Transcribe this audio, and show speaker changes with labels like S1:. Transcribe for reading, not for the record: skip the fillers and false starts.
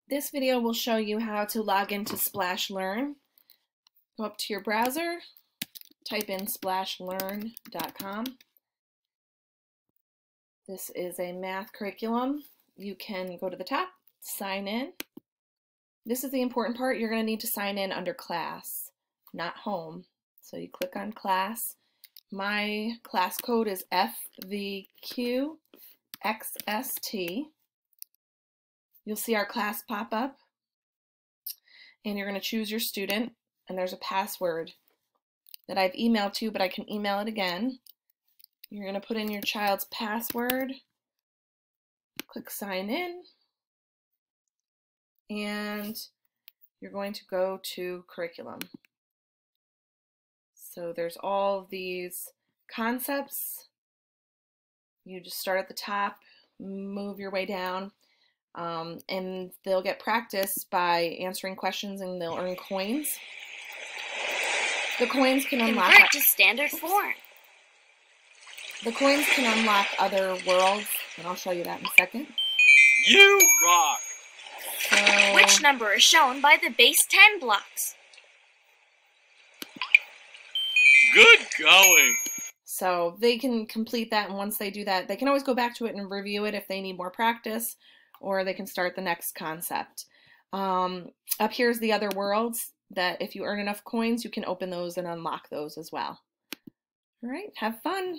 S1: This video will show you how to log into Splashlearn. Go up to your browser, type in splashlearn.com. This is a math curriculum. You can go to the top, sign in. This is the important part. You're going to need to sign in under class, not home. So you click on class. My class code is FVQXST. You'll see our class pop up, and you're going to choose your student, and there's a password that I've emailed to, but I can email it again. You're going to put in your child's password, click sign in, and you're going to go to curriculum. So there's all of these concepts. You just start at the top, move your way down. And they'll get practice by answering questions, and they'll earn coins. The coins can unlock.
S2: Convert to standard form.
S1: The coins can unlock other worlds, and I'll show you that in a second.
S3: You rock!
S1: So,
S2: Which number is shown by the base 10 blocks?
S3: Good going!
S1: So they can complete that, and once they do that, they can always go back to it and review it if they need more practice, or they can start the next concept. Up here's the other worlds that if you earn enough coins, you can open those and unlock those as well. All right, have fun.